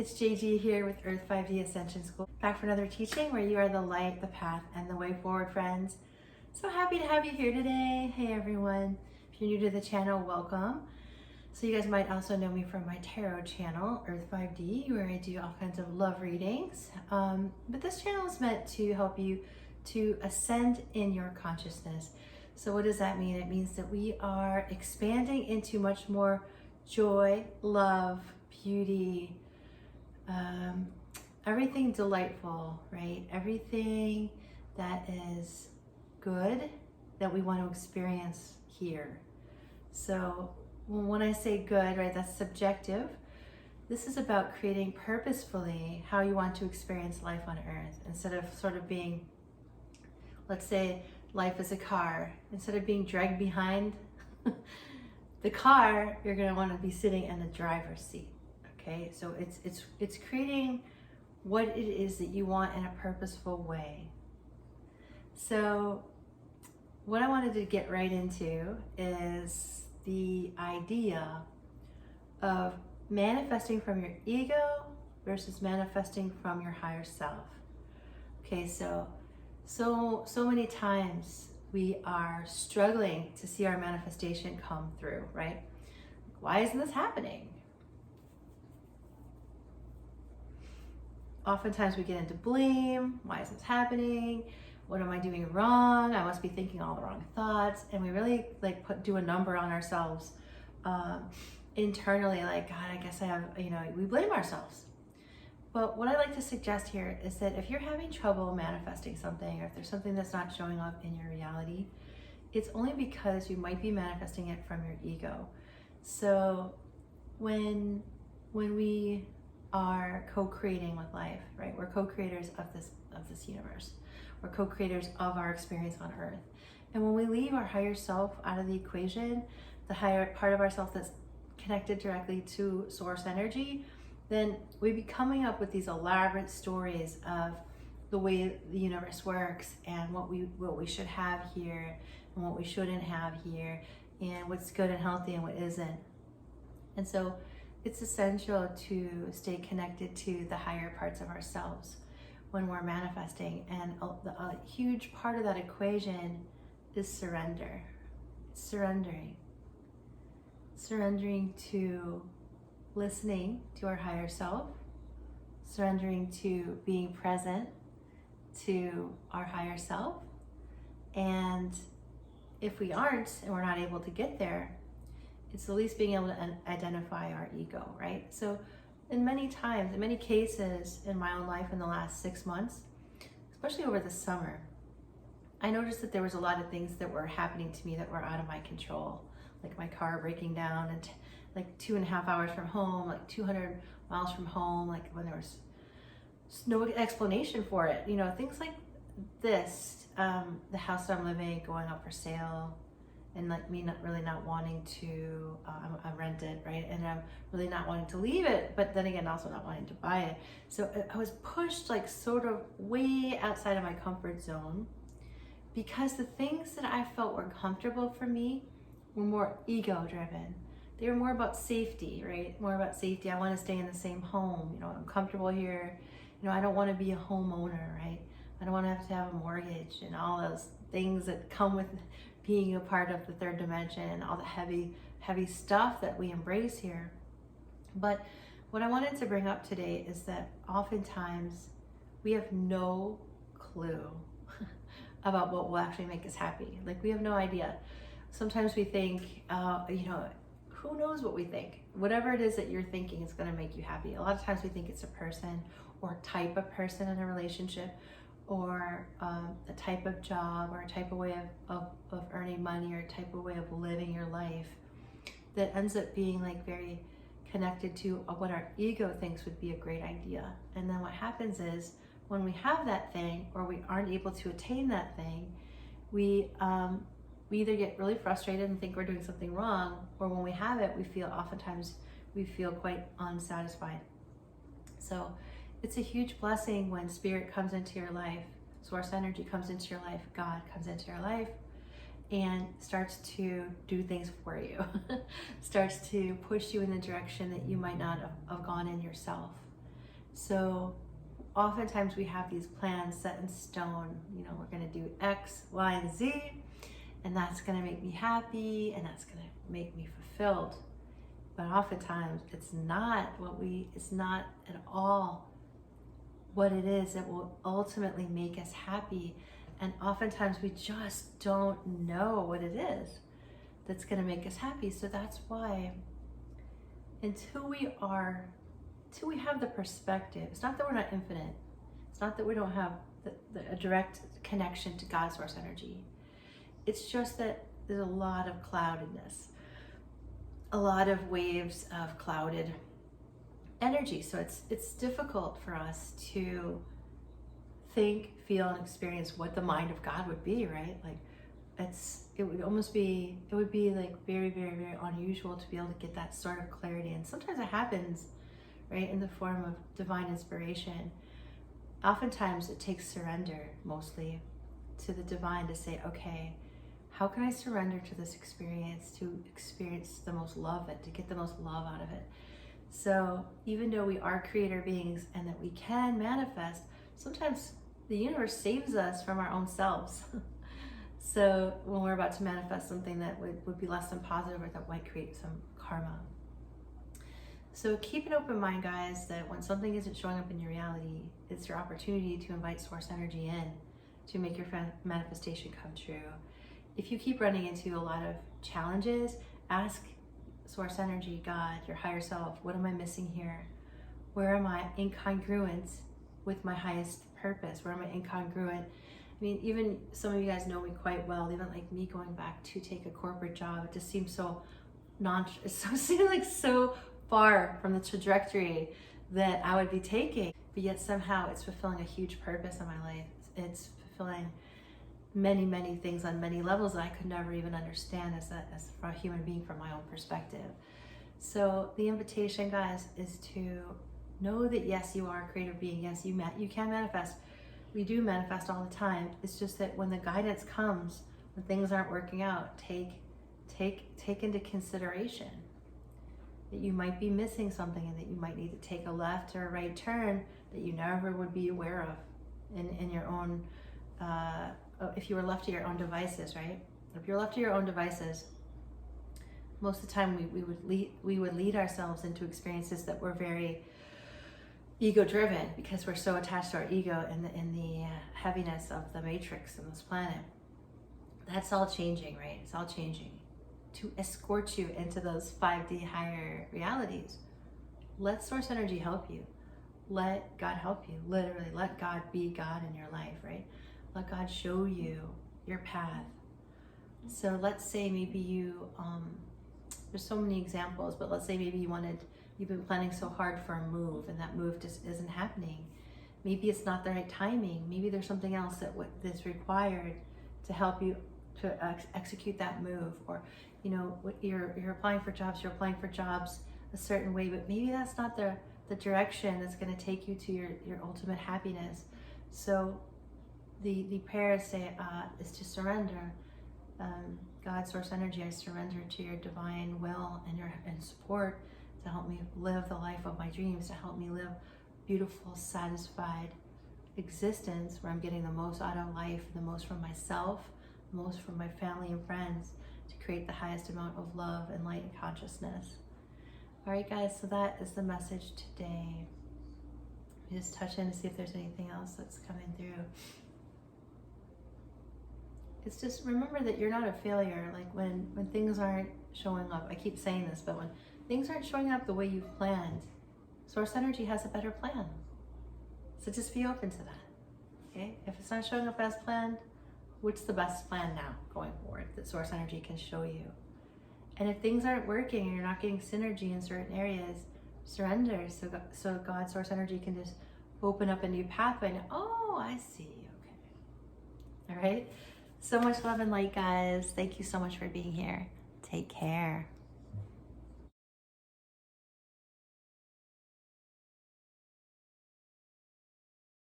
It's JG here with Earth 5D Ascension School, back for another teaching where you are the light, the path, and the way forward, friends. So happy to have you here today. Hey everyone, if you're new to the channel, welcome. So you guys might also know me from my tarot channel, Earth 5D, where I do all kinds of love readings. But this channel is meant to help you to ascend in your consciousness. So what does that mean? It means that we are expanding into much more joy, love, beauty, everything delightful, right? Everything that is good that we want to experience here. So when I say good, right, that's subjective. This is about creating purposefully how you want to experience life on earth, instead of sort of being, let's say life is a car. Instead of being dragged behind the car, you're going to want to be sitting in the driver's seat. Okay, so it's creating what it is that you want in a purposeful way. So what I wanted to get right into is the idea of manifesting from your ego versus manifesting from your higher self. Okay, so many times we are struggling to see our manifestation come through, right? Why isn't this happening? Oftentimes we get into blame. Why isn't this happening? What am I doing wrong? I must be thinking all the wrong thoughts. And we really do a number on ourselves internally, like, God, I guess I have, we blame ourselves. But what I like to suggest here is that if you're having trouble manifesting something, or if there's something that's not showing up in your reality, it's only because you might be manifesting it from your ego. So when we are co-creating with life, right? We're co-creators of this universe. We're co-creators of our experience on earth. And when we leave our higher self out of the equation, the higher part of ourself that's connected directly to source energy, then we be coming up with these elaborate stories of the way the universe works, and what we should have here and what we shouldn't have here, and what's good and healthy and what isn't. And so it's essential to stay connected to the higher parts of ourselves when we're manifesting. And a huge part of that equation is surrender. Surrendering to listening to our higher self, surrendering to being present to our higher self. And if we aren't, and we're not able to get there, it's at least being able to identify our ego, right? So in many cases in my own life in the last 6 months, especially over the summer, I noticed that there was a lot of things that were happening to me that were out of my control, like my car breaking down, and like 2.5 hours from home, like 200 miles from home, like when there was no explanation for it, things like this. The house that I'm living going up for sale, and like me not wanting to I rent it, right? And I'm really not wanting to leave it, but then again also not wanting to buy it. So I was pushed like sort of way outside of my comfort zone, because the things that I felt were comfortable for me were more ego driven. They were more about safety, right? More about safety. I want to stay in the same home. I'm comfortable here. I don't want to be a homeowner, right? I don't want to have a mortgage and all those things that come with being a part of the third dimension, and all the heavy stuff that we embrace here. But what I wanted to bring up today is that oftentimes we have no clue about what will actually make us happy. Like, we have no idea. Sometimes we think, who knows what we think? Whatever it is that you're thinking is going to make you happy. A lot of times we think it's a person or type of person in a relationship, or a type of job, or a type of way of earning money, or a type of way of living your life that ends up being like very connected to what our ego thinks would be a great idea. And then what happens is, when we have that thing, or we aren't able to attain that thing, we either get really frustrated and think we're doing something wrong, or when we have it, oftentimes we feel quite unsatisfied. So it's a huge blessing when spirit comes into your life, source energy comes into your life, God comes into your life, and starts to do things for you, starts to push you in the direction that you might not have gone in yourself. So oftentimes we have these plans set in stone. You know, we're going to do X, Y, and Z, and that's going to make me happy, and that's going to make me fulfilled. But oftentimes it's not it's not at all what it is that will ultimately make us happy. And oftentimes we just don't know what it is that's going to make us happy. So that's why until we have the perspective, it's not that we're not infinite. It's not that we don't have a direct connection to God's source energy. It's just that there's a lot of cloudedness, a lot of waves of clouded energy. So it's difficult for us to think, feel, and experience what the mind of God would be, right? Like it would be like very, very, very unusual to be able to get that sort of clarity. And sometimes it happens, right, in the form of divine inspiration. Oftentimes it takes surrender, mostly, to the divine to say, okay, how can I surrender to this experience, to experience the most love of it, to get the most love out of it? So even though we are creator beings and that we can manifest, sometimes the universe saves us from our own selves. So when we're about to manifest something that would be less than positive or that might create some karma. So keep an open mind, guys, that when something isn't showing up in your reality, it's your opportunity to invite source energy in to make your manifestation come true. If you keep running into a lot of challenges, ask source energy, God, your higher self, what am I missing here? Where am I incongruent with my highest purpose? Where am I incongruent? I mean, even some of you guys know me quite well, even like me going back to take a corporate job, it just seems so seems like so far from the trajectory that I would be taking, but yet somehow it's fulfilling a huge purpose in my life. It's fulfilling many, many things on many levels that I could never even understand as a human being from my own perspective. So the invitation, guys, is to know that yes, you are a creative being. Yes, you can manifest. We do manifest all the time. It's just that when the guidance comes, when things aren't working out, take into consideration that you might be missing something and that you might need to take a left or a right turn that you never would be aware of in your own, if you were left to your own devices, right? If you're left to your own devices, most of the time we would lead ourselves into experiences that were very ego driven because we're so attached to our ego and the heaviness of the matrix and this planet. That's all changing, right? It's all changing to escort you into those 5D higher realities. Let source energy help you. Let God help you. Literally, let God be God in your life, right? Let God show you your path. So let's say maybe you, there's so many examples, but let's say maybe you've been planning so hard for a move and that move just isn't happening. Maybe it's not the right timing. Maybe there's something else that's required to help you to execute that move. Or, you know, you're applying for jobs a certain way, but maybe that's not the direction that's going to take you to your ultimate happiness. So the prayer is to surrender. God, source energy, I surrender to your divine will and support to help me live the life of my dreams, to help me live beautiful, satisfied existence where I'm getting the most out of life, the most from myself, the most from my family and friends, to create the highest amount of love and light and consciousness. All right, guys, so that is the message today. Just touch in to see if there's anything else that's coming through. It's just remember that you're not a failure. Like when things aren't showing up, I keep saying this, but when things aren't showing up the way you've planned, source energy has a better plan. So just be open to that. Okay? If it's not showing up as planned, what's the best plan now going forward that source energy can show you? And if things aren't working and you're not getting synergy in certain areas, surrender so God, source energy can just open up a new pathway. And, oh, I see. Okay. All right. So much love and light, guys. Thank you so much for being here. Take care.